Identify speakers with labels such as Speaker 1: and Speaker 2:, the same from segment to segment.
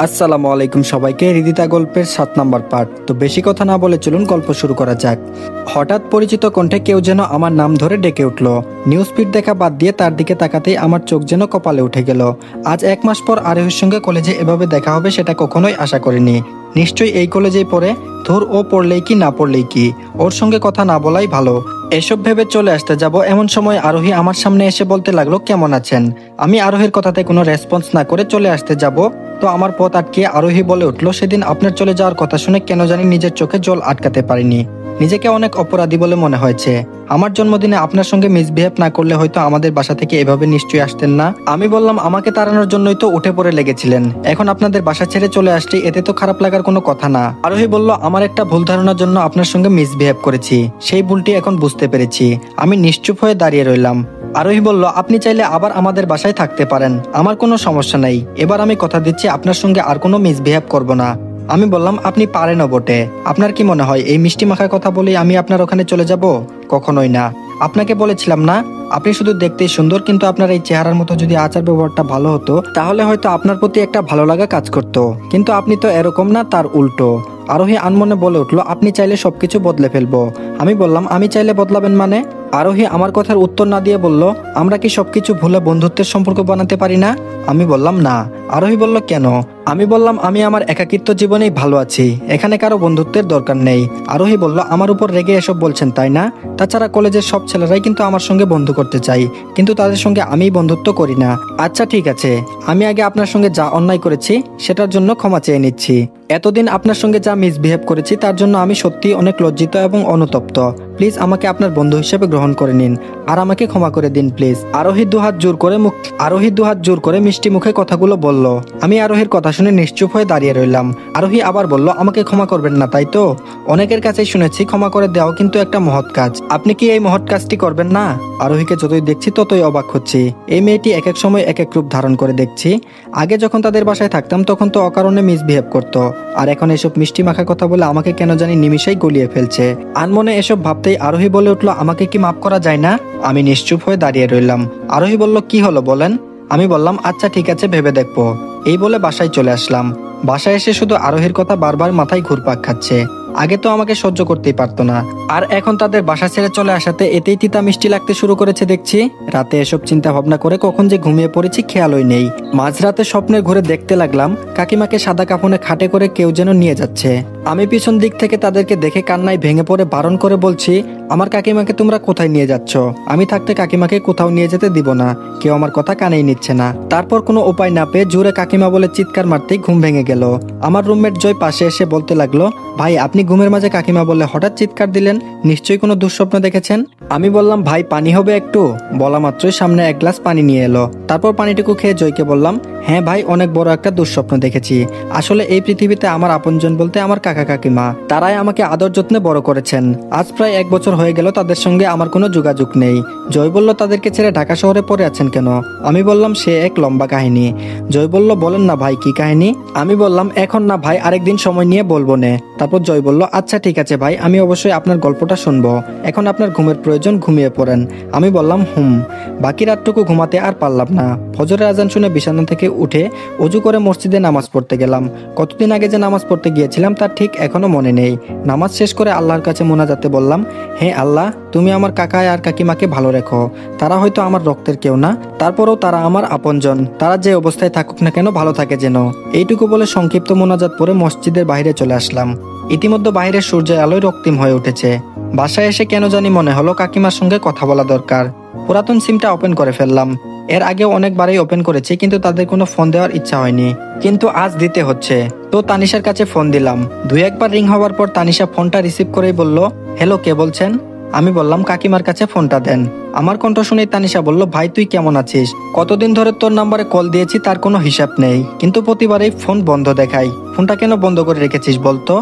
Speaker 1: আসসালামু আলাইকুম সবাইকে। হৃদিতা গল্পের 7 নম্বর পার্ট। তো বেশি কথা না বলে চলুন গল্প শুরু করা যাক। হঠাৎ পরিচিত কণ্ঠে কেউ যেন আমার নাম ধরে ডেকে উঠল। নিউজ ফিড দেখা বাদ দিয়ে তার দিকে তাকাতেই আমার চোখ যেন কপালে উঠে গেল। আজ 1 মাস পর আরোহীর সঙ্গে কলেজে এভাবে দেখা হবে সেটা কখনোই আশা করিনি। নিশ্চয়ই এই কলেজেই পড়ে। ধুর, ও পড়লেই কি না পড়লেই কি, ওর সঙ্গে কথা না বলাই ভালো। এসব ভেবে চলে আসতে যাব এমন সময় আরোহী আমার সামনে এসে বলতে লাগলো, কেমন আছেন? আমি আরোহীর কথাতে কোনো রেসপন্স না করে চলে আসতে যাব তো আমার পথ আটকিয়ে আরোহী বলে উঠল, সেদিন আপনার চলে যাওয়ার কথা শুনে কেন জানি নিজের চোখে জল আটকাতে পারিনি। নিজেকে অনেক অপরাধী বলে মনে হয়েছে। আমার জন্মদিনে আপনার সঙ্গে মিসবিহেভ না করলে হয়তো আমাদের বাসা থেকে এভাবে নিশ্চয়ই আসতেন না। আমি বললাম, আমাকে তাড়ানোর জন্যই তো উঠে পড়ে লেগেছিলেন, এখন আপনাদের বাসা ছেড়ে চলে আসছি, এতে তো খারাপ লাগার কোনো কথা না। আরোহী বলল, আমার একটা ভুল ধারণার জন্য আপনার সঙ্গে মিসবিহেভ করেছি, সেই ভুলটি এখন বুঝতে পেরেছি। আমি নিশ্চুপ হয়ে দাঁড়িয়ে রইলাম। আরোহী বলল, আপনি চাইলে আবার আমাদের বাসায় থাকতে পারেন, আমার কোনো সমস্যা নাই। এবার আমি কথা দিচ্ছি আপনার সঙ্গে আর কোনো মিসবিহেভ করব না। আমি বললাম, আপনি পারেনও বটে। আপনার কি মনে হয় এই মিষ্টি মাখার কথা বলেই আমি আপনার ওখানে চলে যাব? কখনোই না। আপনাকে বলেছিলাম না, আপনি শুধু দেখতেই সুন্দর, কিন্তু আপনার এই চেহারার মতো যদি আচার ব্যবহারটা ভালো হতো তাহলে হয়তো আপনার প্রতি একটা ভালো লাগা কাজ করতো, কিন্তু আপনি তো এরকম না, তার উল্টো। আরোহী আনমনে বলে উঠলো, আপনি চাইলে সবকিছু বদলে ফেলবো। আমি বললাম, আমি চাইলে বদলাবেন মানে? আরোহী আমার কথার উত্তর না দিয়ে বলল, আমরা কি সবকিছু ভুলে বন্ধুত্বের সম্পর্ক বানাতে পারি না? আমি বললাম না। আরোহী বলল, কেন? আমি বললাম, আমি আমার একাকিত্ব জীবনেই ভালো আছি, এখানে কারো বন্ধুত্বের দরকার নেই। আরোহী বলল, আমার উপর রেগে এসব বলছেন তাই না? তাছাড়া কলেজের সব ছেলেরাই কিন্তু আমার সঙ্গে বন্ধু করতে চাই, কিন্তু তাদের সঙ্গে আমি বন্ধুত্ব করি না। আচ্ছা ঠিক আছে, আমি আগে আপনার সঙ্গে যা অন্যায় করেছি সেটার জন্য ক্ষমা চেয়ে নিচ্ছি। এতদিন আপনার সঙ্গে যা মিসবিহেভ করেছি তার জন্য আমি সত্যি অনেক লজ্জিত এবং অনুতপ্ত। প্লিজ আমাকে আপনার বন্ধু হিসেবে গ্রহণ করে নিন আর আমাকে ক্ষমা করে দিন প্লিজ। আরোহী দুহাত জোর করে মিষ্টি মুখে কথাগুলো বলল। আমি আরোহীর কথা শুনে নিশ্চুপ হয়ে দাঁড়িয়ে রইলাম। আরোহী আবার বলল, আমাকে ক্ষমা করবেন না তাই তো? অনেকের কাছেই শুনেছি ক্ষমা করে দেওয়াও কিন্তু একটা মহৎ কাজ, আপনি কি এই মহৎ কাজটি করবেন না? আরোহীকে যতই দেখছি ততই অবাক হচ্ছি। এই মেয়েটি এক এক সময় এক এক রূপ ধারণ করে দেখছি। আগে যখন তাদের বাসায় থাকতাম তখন তো অকারণে মিসবিহেভ করতো, আর এখন এসব মিষ্টি মাখা কথা বলে আমাকে কেন জানি নিমিষেই গলিয়ে ফেলছে। আনমনে এসব ভাবতেই আরোহী বলে উঠলো, আমাকে কি মাফ করা যায় না? আমি নিশ্চুপ হয়ে দাঁড়িয়ে রইলাম। আরোহী বলল, কি হলো বলেন? আমি বললাম, আচ্ছা ঠিক আছে, ভেবে দেখবো। এই বলে বাসায় চলে আসলাম। বাসায় এসে শুধু আরোহীর কথা বারবার মাথায় ঘুরপাক খাচ্ছে। আগে তো আমাকে সহ্য করতেই পারতো না, আর এখন তাদের বাসা ছেড়ে চলে আসাতে এতেই তিতা মিষ্টি লাগতে শুরু করেছে দেখছি। রাতে এসব চিন্তা ভাবনা করে কখন যে ঘুমিয়ে পড়েছি খেয়ালই নেই। মাঝরাতে স্বপ্নের ঘুরে দেখতে লাগলাম কাকিমাকে সাদা কাফনে খাটে করে কেউ যেন নিয়ে যাচ্ছে। আমি পিছন দিক থেকে তাদেরকে দেখে কান্নায় ভেঙে পড়ে বারণ করে বলছি, আমার কাকিমাকে তোমরা কোথায় নিয়ে যাচ্ছ? আমি থাকতে কাকিমাকে কোথাও নিয়ে যেতে দিব না। কেউ আমার কথা কানেই নিচ্ছে না। তারপর কোনো উপায় না পেয়ে জোরে কাকিমা বলে চিৎকার মারতেই ঘুম ভেঙে গেল। আমার রুমমেট জয় পাশে এসে বলতে লাগলো, ভাই আপনি ঘুমের মাঝে কাকিমা বলে হঠাৎ চিৎকার দিলেন, নিশ্চয়ই কোনো দুঃস্বপ্ন দেখেছেন। আমি বললাম, ভাই পানি হবে একটু? বলা মাত্রই সামনে এক গ্লাস পানি নিয়ে এলো। তারপর পানিটুকু খেয়ে জয়কে বললাম, হ্যাঁ ভাই, অনেক বড় একটা দুঃস্বপ্ন দেখেছি। আসলে এই পৃথিবীতে আমার আপনজন বলতে আমার কাকা কাকিমা, তারাই আমাকে আদর যত্নে বড় করেছেন। আজ প্রায় 1 বছর হয়ে গেল তাদের সঙ্গে আমার কোনো যোগাযোগ নেই। জয় বলল, তাদেরকে ছেড়ে ঢাকা শহরে পড়ে আছেন কেন? আমি বললাম, সে এক লম্বা কাহিনী। জয় বলল, বলেন না ভাই, কি কাহিনী? আমি বললাম, এখন না ভাই, আরেকদিন সময় নিয়ে বলবো নে। তারপর জয় বলল, আচ্ছা ঠিক আছে ভাই, আমি অবশ্যই আপনার গল্পটা শুনবো। এখন আপনার ঘুমের প্রয়োজন, ঘুমিয়ে পড়েন। আমি বললাম, বাকি রাতটুকু ঘুমাতে আর পারলাম না। ফজরের আজান শুনে বিছানা থেকে উঠে অজু করে মসজিদে নামাজ পড়তে গেলাম। কতদিন আগে যে নামাজ পড়তে গিয়েছিলাম তার ঠিক এখনো মনে নেই। নামাজ শেষ করে আল্লাহর কাছে মোনাজাতে বললাম, হে আল্লাহ, তুমি আমার কাকা আর কাকিমাকে ভালো রেখো। তারা হয়তো আমার রক্তের কেউ না, তারপরেও তারা আমার আপনজন। তারা যে অবস্থায় থাকুক না কেন ভালো থাকে যেন। এইটুকু বলে সংক্ষিপ্ত মোনাজাত পরে মসজিদের বাইরে চলে আসলাম। ইতিমধ্যে বাইরের সূর্যের আলোয় রক্তিম হয়ে উঠেছে। বাসায় এসে কেন জানি মনে হলো কাকিমার সঙ্গে কথা বলা দরকার। পুরাতন সিমটা ওপেন করে ফেললাম। এর আগেও অনেকবারই ওপেন করেছি, কিন্তু তাদের কোনো ফোন দেওয়ার ইচ্ছা হয়নি। কিন্তু আজ দিতে হচ্ছে, তো তানিশার কাছে ফোন দিলাম। 2-1 বার রিং হওয়ার পর তানিশা ফোনটা রিসিভ করেই বলল, হ্যালো, কে বলছেন? আমি বললাম, কাকিমার কাছে ফোনটা দেন। আমার কণ্ঠ শুনেই তানিশা বলল, ভাই তুই কেমন আছিস? কতদিন ধরে তোর নাম্বারে কল দিয়েছি তার কোনো হিসাব নেই, কিন্তু প্রতিবারই ফোন বন্ধ দেখাই। ফোনটা কেন বন্ধ করে রেখেছিস বলতো?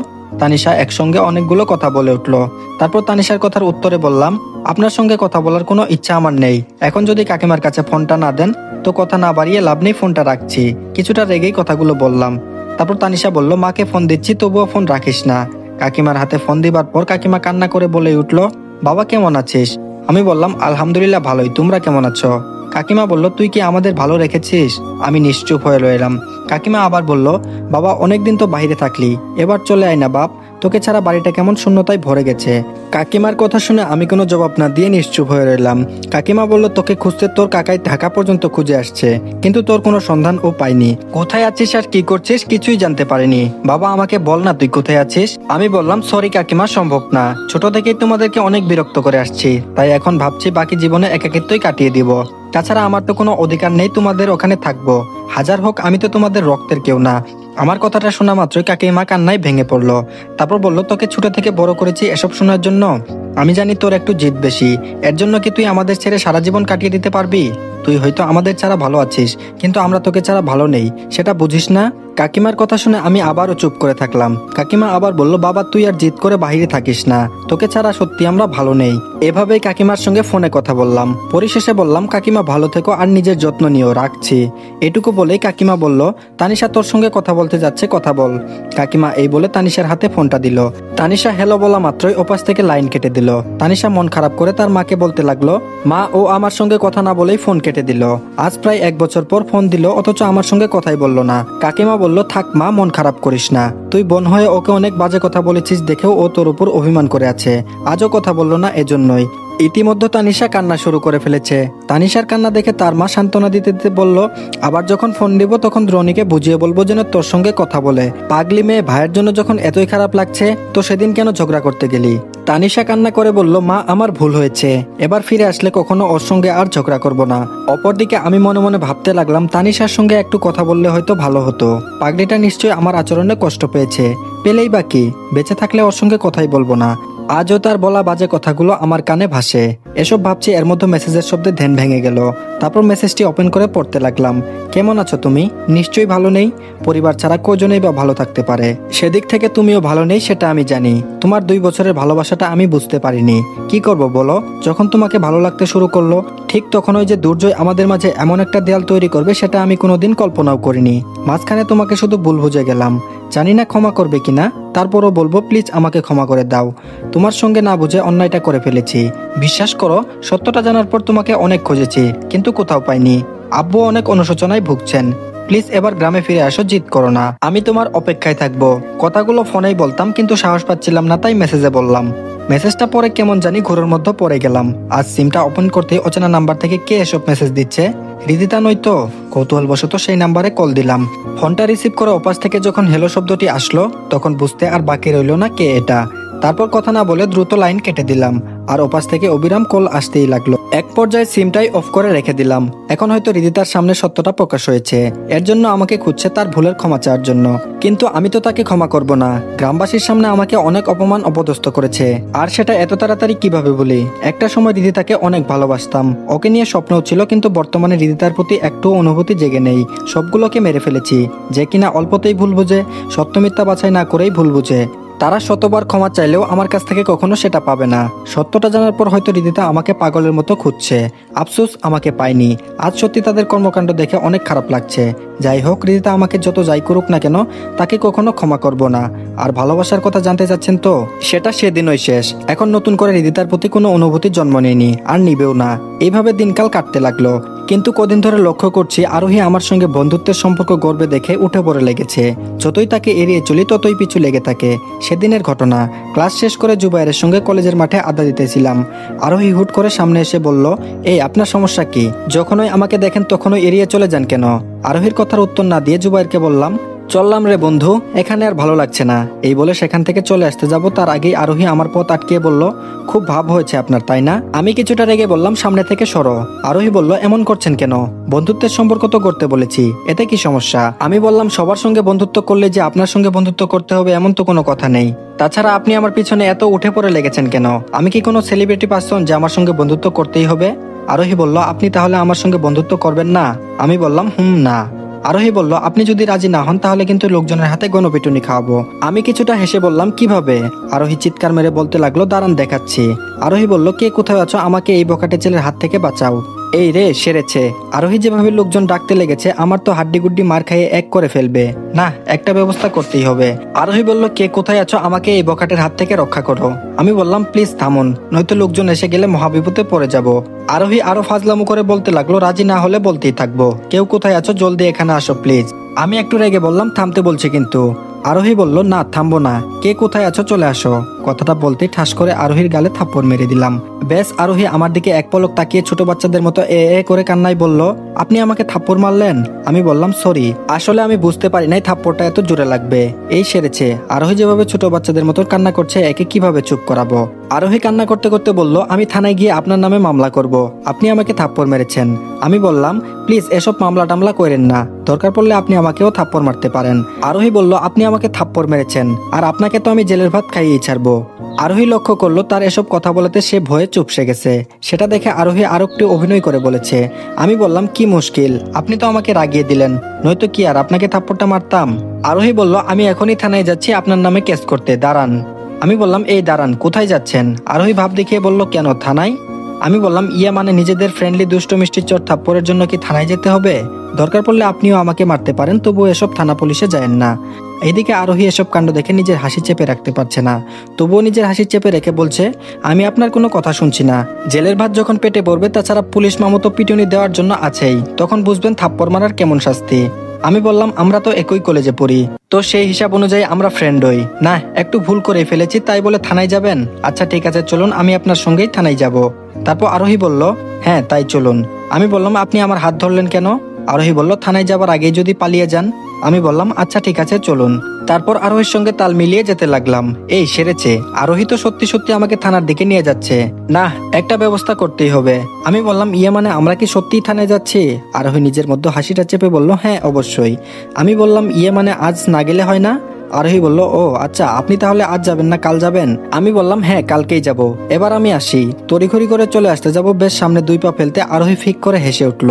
Speaker 1: তানিশা একসঙ্গে অনেকগুলো কথা বলে উঠল। তারপর তানিশার কথার উত্তরে বললাম, আপনার সঙ্গে কথা বলার কোনো ইচ্ছা আমার নেই। এখন যদি কাকিমার কাছে ফোনটা না দেন তো কথা না বাড়িয়ে লাভ নেই, ফোনটা রাখছি। কিছুটা রেগেই কথাগুলো বললাম। তারপর তানিশা বলল, মাকে ফোন দিচ্ছি, তবুও ফোন রাখিস না। কাকিমার হাতে ফোন দিবার পর কাকিমা কান্না করে বলে উঠল, বাবা কেমন আছিস? আমি বললাম, আলহামদুলিল্লাহ ভালোই, তোমরা কেমন আছো? কাকিমা বলল, তুই কি আমাদের ভালো রেখেছিস? আমি নিশ্চুপ হয়ে রইলাম। কাকিমা আবার বলল, বাবা অনেকদিন তো বাইরে থাকলি, এবার চলে আয় না বাপ, তোকে ছাড়া বাড়িটা কেমন শূন্যতায় ভরে গেছে। কাকিমার কথা শুনে আমি কোনো জবাব না দিয়ে নিশ্চুপ হয়ে রইলাম। কাকিমা বলল, তোকে খুঁজতে তোর কাকাই ঢাকা পর্যন্ত খুঁজে আসছে, কিন্তু তোর কোনো সন্ধান ও পাইনি। কোথায় আছিস আর কি করছিস কিছুই জানতে পারিনি। বাবা আমাকে বল না তুই কোথায় আছিস। আমি বললাম, সরি কাকিমা, সম্ভব না। ছোট থেকেই তোমাদেরকে অনেক বিরক্ত করে আসছি, তাই এখন ভাবছি বাকি জীবনে একাকিত্বই কাটিয়ে দিব। তাছাড়া আমার তো কোনো অধিকার নেই তোমাদের ওখানে থাকবো। হাজার হোক আমি তো তোমাদের রক্তের কেউ না। আমার কথাটা শোনা মাত্রই কাকিমা কান্নায় ভেঙে পড়লো। তারপর বলল, তোকে ছোট থেকে বড় করেছি এসব শোনার জন্য? আমি জানি তোর একটু জিদ বেশি, এর জন্য কি তুই আমাদের ছেড়ে সারা জীবন কাটিয়ে দিতে পারবি? তুই হয়তো আমাদের ছাড়া ভালো আছিস, কিন্তু আমরা তোকে ছাড়া ভালো নেই, সেটা বুঝিস না? কাকিমার কথা শুনে আমি আবারও চুপ করে থাকলাম। কাকিমা আবার বলল, বাবা তুই আর জিদ করে বাহিরে থাকিস না, তোকে ছাড়া সত্যি আমরা ভালো নেই। এভাবেই কাকিমার সঙ্গে ফোনে কথা বললাম। পরিশেষে বললাম, কাকিমা ভালো থেকো আর নিজের যত্ন নিও, রাখছি। এটুকু বলেই কাকিমা বলল, তানিশা তোর সঙ্গে কথা বলতে যাচ্ছে, কথা বল। কাকিমা এই বলে তানিশার হাতে ফোনটা দিল। তানিশা হ্যালো বলা মাত্রই ওপাশ থেকে লাইন কেটে দিল। তানিশা মন খারাপ করে তার মাকে বলতে লাগলো, মা ও আমার সঙ্গে কথা না বলেই ফোন কেটে দিল। আজ প্রায় 1 বছর পর ফোন দিল, অথচ আমার সঙ্গে কথাই বলল না। কাকিমা বলল, থাক মা, মন খারাপ করিস না। তুই বোন হয়ে ওকে অনেক বাজে কথা বলেছিস দেখেও ও তোর উপর অভিমান করে আছে, আজও কথা বলল না এজন্যই। ইতিমধ্যে তানিশা কান্না শুরু করে ফেলেছে। তানিশার কান্না দেখে তার মা সান্ত্বনা দিতে দিতে বলল, আবার যখন ফোন দিব তখন রনিকে বুঝিয়ে বলবো যেন তোর সঙ্গে কথা বলে। পাগলি মেয়ে, ভাইয়ের জন্য যখন এতই খারাপ লাগছে তো সেদিন কেন ঝগড়া করতে গেলি? তানিশা কান্না করে বলল, মা আমার ভুল হয়েছে, এবার ফিরে আসলে কখনো ওর সঙ্গে আর ঝগড়া করব না। অপরদিকে আমি মনে মনে ভাবতে লাগলাম, তানিশার সঙ্গে একটু কথা বললে হয়তো ভালো হতো। পাগলিটা নিশ্চয়ই আমার আচরণে কষ্ট পেয়েছে, পেলেই বা কি, বেঁচে থাকলে ওর সঙ্গে কথাই বলবো না। আজও তার বলা বাজে কথাগুলো আমার কানে ভাসে। এসব ভাবছি, এর মধ্যে মেসেজের শব্দে ধ্যান ভেঙে গেল। তারপর মেসেজটি ওপেন করে পড়তে লাগলাম। কেমন আছো তুমি? নিশ্চয়ই ভালো নেই, পরিবার ছাড়া কজনেই বা ভালো থাকতে পারে। সেদিক থেকে তুমিও ভালো নেই সেটা আমি জানি। তোমার 2 বছরের ভালোবাসাটা আমি বুঝতে পারিনি। কি করব বলো? যখন তোমাকে ভালো লাগতে শুরু করলো ঠিক তখন ওই যে দুর্জয় আমাদের মাঝে এমন একটা দেয়াল তৈরি করবে সেটা আমি কোনোদিন কল্পনাও করিনি। মাঝখানে তোমাকে শুধু ভুল বুঝে গেলাম, জানি না ক্ষমা করবে কিনা, তারপরও বলবো প্লিজ আমাকে ক্ষমা করে দাও। তোমার সঙ্গে না বুঝে অন্যায়টা করে ফেলেছি। বিশ্বাস করো, সত্যটা জানার পর তোমাকে অনেক খুঁজেছি, কিন্তু কোথাও পাইনি। আব্বু অনেক অনুশোচনায় ভুগছেন। প্লিজ এবার গ্রামে ফিরে আসো, জিদ করো না, আমি তোমার অপেক্ষায় থাকবো। কথাগুলো ফোনেই বলতাম, কিন্তু সাহস পাচ্ছিলাম না, তাই মেসেজে বললাম। মেসেজটা পরে কেমন জানি ঘোরের মধ্যে পড়ে গেলাম। আজ সিমটা ওপেন করতে অচেনা নাম্বার থেকে কে এসব মেসেজ দিচ্ছে? হৃদিতা নয়তো? কৌতূহলবশত সেই নাম্বারে কল দিলাম। ফোনটা রিসিভ করে ওপাশ থেকে যখন হ্যালো শব্দটি আসলো তখন বুঝতে আর বাকি রইল না কে এটা। তারপর কথা না বলে দ্রুত লাইন কেটে দিলাম, আর ওপাশ থেকে অবিরাম কল আসতেই লাগলো। এক পর্যায়ে সিমটাই অফ করে রেখে দিলাম। এখন হয়তো হৃদিতার সামনে সত্যটা প্রকাশ হয়েছে, এর জন্য আমাকে খুঁজছে তার ভুলের ক্ষমা চাওয়ার জন্য। কিন্তু আমি তো তাকে ক্ষমা করব না। গ্রামবাসীর সামনে আমাকে অনেক অপমান অপদস্থ করেছে, আর সেটা এত তাড়াতাড়ি কিভাবে বলি? একটা সময় হৃদিতাকে অনেক ভালোবাসতাম, ওকে নিয়ে স্বপ্নও ছিল, কিন্তু বর্তমানে হৃদিতার প্রতি একটু অনুভূতি জেগে নেই। সবগুলোকে মেরে ফেলেছি। যে কিনা অল্পতেই ভুল বুঝে, সত্য মিথ্যা বাছাই না করেই ভুল বুঝে। তারা শতবার ক্ষমা চাইলেও আমার কাছ থেকে কখনো সেটা পাবে না। সত্যটা জানার পর হয়তো হৃদিতা আমাকে পাগলের মতো খুঁজছে। আফসোস আমাকে পায়নি। আজ সত্যি তাদের কর্মকাণ্ড দেখে অনেক খারাপ লাগছে। যাই হোক, হৃদিতা আমাকে যত যাই করুক না কেন তাকে কখনো ক্ষমা করব না। আর ভালোবাসার কথা জানতে চাচ্ছেন তো, সেটা সেদিনই শেষ। এখন নতুন করে হৃদিতার প্রতি কোনো অনুভূতি জন্ম নেয়নি, আর নিবেও না। এইভাবে দিনকাল কাটতে লাগলো। কিন্তু কদিন ধরে লক্ষ্য করছি আরোহী আমার সঙ্গে বন্ধুত্বের সম্পর্ক গর্বে দেখে উঠে পড়ে লেগেছে। যতই তাকে এড়িয়ে চলি ততই পিছু লেগে থাকে। সেদিনের ঘটনা, ক্লাস শেষ করে জুবাইরের সঙ্গে কলেজের মাঠে আড্ডা দিতেছিলাম। আরোহী হুট করে সামনে এসে বলল, এই আপনার সমস্যা কি? যখনই আমাকে দেখেন তখনই এড়িয়ে চলে যান কেন? আরোহীর কথার উত্তর না দিয়ে জুবাইরকে বললাম, চললাম রে বন্ধু, এখানে আর ভালো লাগছে না। এই বলে সেখান থেকে চলে আসতে যাব, তার আগেই আরোহী আমার পথ আটকিয়ে বলল, খুব ভাব হয়েছে আপনার, তাই না? আমি কিছুটা রেগে বললাম, সামনে থেকে সরো। আরোহী বলল, এমন করছেন কেন? বন্ধুত্বের সম্পর্ক তো করতে বলেছি, এতে কি সমস্যা? আমি বললাম, সবার সঙ্গে বন্ধুত্ব করলে যে আপনার সঙ্গে বন্ধুত্ব করতে হবে এমন তো কোনো কথা নেই। তাছাড়া আপনি আমার পিছনে এত উঠে পড়ে লেগেছেন কেন? আমি কি কোনো সেলিব্রিটি পার্সন যে আমার সঙ্গে বন্ধুত্ব করতেই হবে? আরোহী বলল, আপনি তাহলে আমার সঙ্গে বন্ধুত্ব করবেন না? আমি বললাম, না। আরোহী বলল, আপনি যদি রাজি না হন তাহলে কিন্তু লোকজনের হাতে গণপিটুনি খাওয়াবো। আমি কিছুটা হেসে বললাম, কিভাবে? আরোহী চিৎকার মেরে বলতে লাগলো, দাঁড়ান দেখাচ্ছি। আরোহী বলল, কে কোথায় আছো? আমাকে এই বখাটে ছেলের হাত থেকে বাঁচাও। এই রে সেরেছে। আরোহী যেভাবে লোকজন ডাকতে লেগেছে আমার তো হাড্ডি গুড্ডি মার খাইয়ে এক করে ফেলবে। না, একটা ব্যবস্থা করতেই হবে। আরোহী বলল, কে কোথায় আছো, আমাকে এই বখাটের হাত থেকে রক্ষা করো। আমি বললাম, প্লিজ থামুন, নয়তো লোকজন এসে গেলে মহাবিপদে পড়ে যাব। আরোহী আরো ফাজলামো করে বলতে লাগলো, রাজি না হলে বলতেই থাকবো, কেউ কোথায় আছো জলদি এখানে আসো প্লিজ। আমি একটু রেগে বললাম, থামতে বলছি কিন্তু। আরোহী বলল, না থামবো না, কে কোথায় আছো চলে আসো। কথাটা বলতেই ঠাস করে আরোহীর গালে থাপ্পড় মেরে দিলাম। বেশ, আরোহী আমার দিকে এক পলক তাকিয়ে ছোট বাচ্চাদের মতো এ এ করে কান্নায় বলল, আপনি আমাকে থাপ্পড় মারলেন? আমি বললাম, সরি, আসলে আমি বুঝতে পারি নাই থাপ্পড়টা এত জোরে লাগবে। এই সেরেছে। আরোহী যেভাবে ছোট বাচ্চাদের মতো কান্না করছে, একে কিভাবে চুপ করাবো। আরোহী কান্না করতে করতে বলল, আমি থানায় গিয়ে আপনার নামে মামলা করব, আপনি আমাকে থাপ্পড় মেরেছেন। আমি বললাম, প্লিজ এসব মামলা টামলা করেন না, দরকার পড়লে আপনি আমাকেও থাপ্পড় মারতে পারেন। আরোহী বলল, আপনি আমাকে থাপ্পড় মেরেছেন, আর আপনাকে তো আমি জেলের ভাত খাইয়েই ছাড়বো। আরোহী লক্ষ্য করলো তার এসব কথা বলাতে সে ভয়ে চুপসে গেছে। সেটা দেখে আরোহী আরো একটু অভিনয় করে বলেছে। আমি বললাম, কি মুশকিল, আপনি তো আমাকে রাগিয়ে দিলেন, নয়তো কি আর আপনাকে থাপ্পড়টা মারতাম। আরোহী বলল, আমি এখনই থানায় যাচ্ছি আপনার নামে কেস করতে, দাঁড়ান। আমি বললাম, এই দাঁড়ান, কোথায় যাচ্ছেন? আরোহী ভাব দেখিয়ে বলল, কেন থানায়? আমি বললাম, ইয়া মানে নিজেদের ফ্রেন্ডলি দুষ্ট মিষ্টির চর থাপ্পড়ের জন্য কি থানায় যেতে হবে? দরকার পড়লে আপনিও আমাকে মারতে পারেন, তবুও এসব থানা পুলিশে যায়েন না। এইদিকে আরোহী এসব কাণ্ড দেখে নিজের হাসি চেপে রাখতে পারছে না, তবুও নিজের হাসি চেপে রেখে বলছে, আমি আপনার কোনো কথা শুনছি না। জেলের ভাত যখন পেটে পড়বে, তাছাড়া পুলিশ মামতো পিটুনি দেওয়ার জন্য আছেই, তখন বুঝবেন থাপ্পড় মারার কেমন শাস্তি। আমি বললাম, আমরা তো একই কলেজে পড়ি, তো সেই হিসাব অনুযায়ী আমরা ফ্রেন্ড হই না। একটু ভুল করে ফেলেছি, তাই বলে থানায় যাবেন? আচ্ছা ঠিক আছে, চলুন, আমি আপনার সঙ্গেই থানায় যাব। তারপর আরোহী বলল, হ্যাঁ তাই চলুন। আমি বললাম, আপনি আমার হাত ধরলেন কেন? আরোহী বলল, থানায় যাবার আগেই যদি পালিয়ে যান। আমি বললাম, আচ্ছা ঠিক আছে চলুন। তারপর আরোহীর সঙ্গে তাল মিলিয়ে যেতে লাগলাম। এই সেরেছে, আরোহী তো সত্যি সত্যি আমাকে থানার দিকে নিয়ে যাচ্ছে। না, একটা ব্যবস্থা করতেই হবে। আমি বললাম, ইয়ে মানে আমরা কি সত্যিই থানায় যাচ্ছি? আরোহী নিজের মধ্যে হাসিটা চেপে বলল, হ্যাঁ অবশ্যই। আমি বললাম, ইয়ে মানে আজ না গেলে হয় না? আরোহী বলল, ও আচ্ছা, আপনি তাহলে আজ যাবেন না কাল যাবেন? আমি বললাম, হ্যাঁ কালকেই যাব। এবার আমি আসি। তড়িঘড়ি করে চলে আসতে যাব, বেশ সামনে 2 পা ফেলতে আরোহী ফিক করে হেসে উঠল।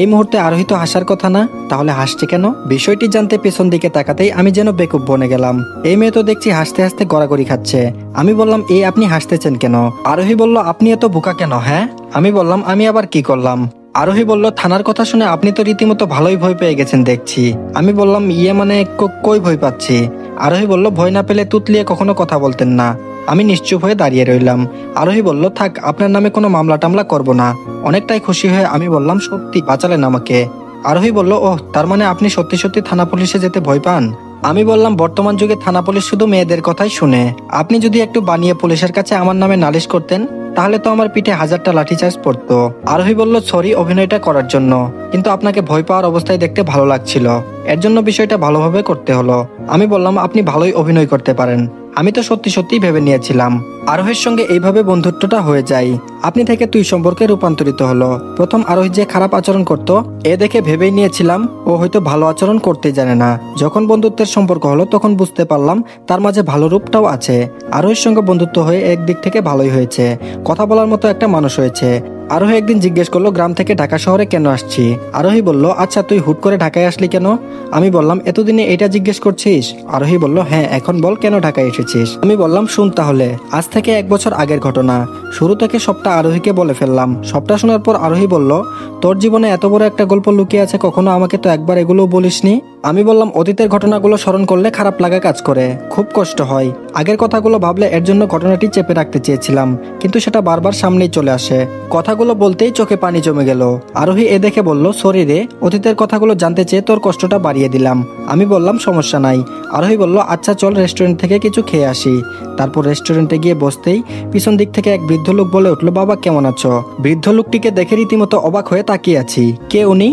Speaker 1: এই মুহূর্তে আরোহী তো হাসার কথা না, তাহলে হাসছে কেন? বিষয়টি জানতে পেছন দিকে তাকাতেই আমি যেন বেকুব বনে গেলাম। এই মেয়ে তো দেখছি হাসতে হাসতে গড়াগড়ি খাচ্ছে। আমি বললাম, এই আপনি হাসতেছেন কেন? আরোহী বলল, আপনি এত বোকা কেন? হ্যাঁ। আমি বললাম, আমি আবার কি করলাম? আরোহী বলল, থানার কথা শুনে আপনি তো রীতিমতো ভালোই ভয় পেয়ে গেছেন দেখছি। আমি বললাম, ইয়ে মানে কই ভয় পাচ্ছি? আরোহী বলল, ভয় না পেলে তুতলিয়ে কখনো কথা বলতেন না। আমি নিশ্চুপ হয়ে দাঁড়িয়ে রইলাম। আরোহী বলল, থাক, আপনার নামে কোনো মামলা টামলা করবো না। অনেকটাই খুশি হয়ে আমি বললাম, সত্যি বাঁচালেন আমাকে। আরোহী বলল, ওহ, তার মানে আপনি সত্যি সত্যি থানা পুলিশে যেতে ভয় পান? আমি বললাম, বর্তমান যুগে থানা পুলিশ শুধু মেয়েদের কথাই শুনে। আপনি যদি একটু বানিয়ে পুলিশের কাছে আমার নামে নালিশ করতেন, তাহলে তো আমার পিঠে 1000টা লাঠিচার্জ পড়তো। আরোহী বলল, সরি অভিনয়টা করার জন্য, কিন্তু আপনাকে ভয় পাওয়ার অবস্থায় দেখতে ভালো লাগছিল, এর জন্য বিষয়টা ভালোভাবে করতে হলো। আমি বললাম, আপনি ভালোই অভিনয় করতে পারেন। আমি তো সত্যি সত্যি ভেবে নিয়েছিলাম। আরোহীর সঙ্গে এইভাবে বন্ধুত্বটা হয়ে যায়। আপনি থেকে তুই সম্পর্কে রূপান্তরিত হলো। প্রথম আরোহী যে খারাপ আচরণ করত, এ দেখে ভেবেই নিয়েছিলাম ও হয়তো ভালো আচরণ করতেই জানে না। যখন বন্ধুত্বের সম্পর্ক হলো, তখন বুঝতে পারলাম তার মাঝে ভালো রূপটাও আছে। আরোহীর সঙ্গে বন্ধুত্ব হয়ে একদিক থেকে ভালোই হয়েছে, কথা বলার মতো একটা মানুষ হয়েছে। আরোহী একদিন জিজ্ঞেস করলো, গ্রাম থেকে ঢাকা শহরে কেন আসছি? আরোহী বলল, আচ্ছা তুই হুট করে ঢাকায় আসলি কেন? আমি বললাম, এতদিনে এটা জিজ্ঞেস করছিস? আরোহী বলল, হ্যাঁ, এখন বল কেন ঢাকায় এসেছিস? আমি বললাম, শুন তাহলে, আজ থেকে 1 বছর আগের ঘটনা। শুরু থেকে সবটা আরোহীকে বলে ফেললাম। সবটা শোনার পর আরোহী বলল, তোর জীবনে এত বড় একটা গল্প লুকিয়ে আছে, কখনো আমাকে তো একবার এগুলোও বলিসনি। আমি বললাম, অতীতের ঘটনাগুলো স্মরণ করলে খারাপ লাগা কাজ করে, খুব কষ্ট হয়। আগের কথাগুলো ভাবলে এর জন্য ঘটনাটি চেপে রাখতে চেয়েছিলাম, কিন্তু সেটা বারবার সামনেই চলে আসে। কথাগুলো বলতেই চোখে পানি জমে গেল। আরোহী এ দেখে বলল, সরি রে, অতীতের কথাগুলো জানতে চেয়ে তোর কষ্টটা বাড়িয়ে দিলাম। আমি বললাম, সমস্যা নাই। আরোহী বলল, আচ্ছা চল রেস্টুরেন্ট থেকে কিছু খেয়ে আসি। তারপর রেস্টুরেন্টে গিয়ে বসতেই পিছন দিক থেকে এক বৃদ্ধ লোক বলে উঠল, বাবা কেমন আছো? বৃদ্ধ লোকটিকে দেখে রীতিমতো অবাক হয়ে তাকিয়ে আছি। কে উনি?